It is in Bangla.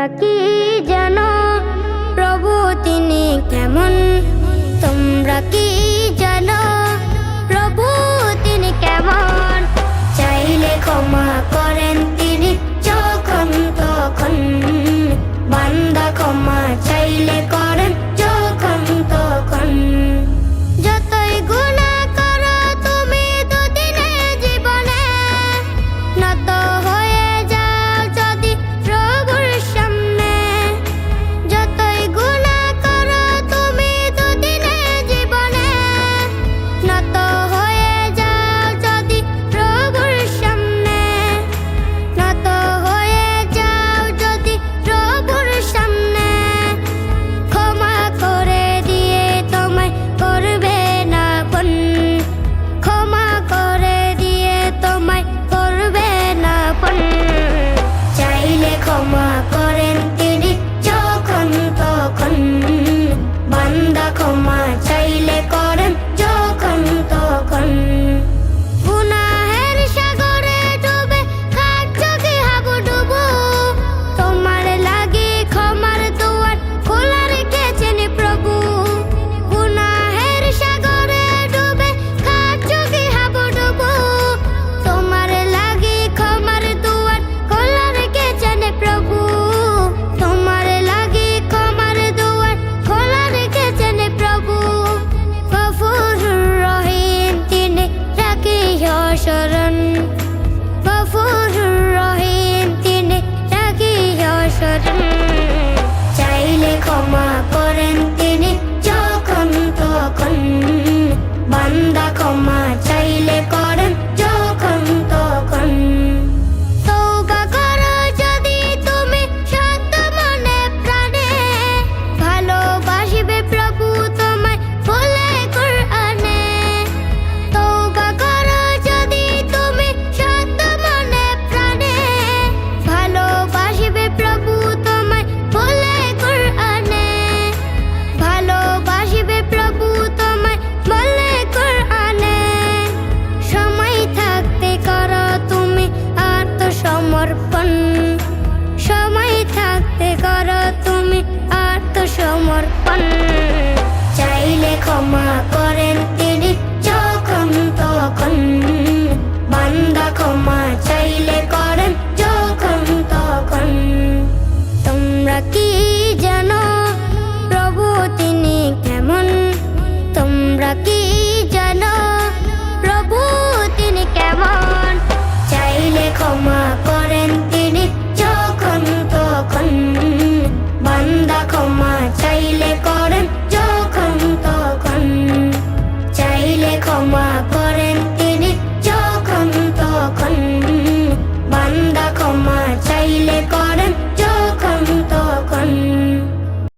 তোমরা কি জানো প্রভু তিনি কেমন? তোমরা কি জানো প্রভু তিনি কেমন? চাইলে ক্ষমা করেন তিনি যখন তখন, বান্দা ক্ষমা চাইলে করেন যখন তখন। যতই গুনাহ করো তুমি দুদিনে জীবনে, নত হয়ে যাও যদি প্রভুর সামনে। যতই গুনাহ করো তুমি দুদিনে জীবনে, নত হয়ে যাও যদি প্রভুর সামনে। নত হয়ে যাও যদি প্রভুর সামনে। ক্ষমা করে দিয়ে তোমায় করবে না আপন, ক্ষমা করে দিয়ে তোমায় করবে না আপন। চাইলে ক্ষমা করেন তিনি যখন তখন, বান্দা ক্ষমা চাইলে করেন যখন তখন। গুনাহের সাগরে ডুবে খাচ্ছ কি হাবুডুবু, তোমার লাগি ক্ষমার দুয়ার খোলা রেখেছেন প্রভু। গুনাহের সাগরে ডুবে খাচ্ছ কি হাবুডুবু, তোমার লাগি ক্ষমার দুয়ার খোলা রেখেছেন প্রভু। তোমার লাগি ক্ষমার দুয়ার খোলা রেখেছেন প্রভু। গফুরুর রহিম তিনি রাখিও শরণ, গফুরুর রহিম তিনি রাখিও শরণ। চাইলে ক্ষমা করেন তিনি যখন তখন, বান্দা ক্ষমা চাইলে করেন যখন তখন। তওবা করো যদি তুমি সত্য মনে প্রাণে, ভালোবাসিবে প্রভু তোমায় বলে কুরআনে। তওবা করো যদি তুমি সত্য মনে প্রাণে, ভালোবাসিবে প্রভু তোমায় বলে কুরআনে। ভালোবাসিবে প্রভু তোমায় বলে কুরআনে। সময় থাকতে করো তুমি আত্মসমর্পণ, সময় থাকতে করো তুমি আত্মসমর্পণ। চাইলে ক্ষমা করেন তিনি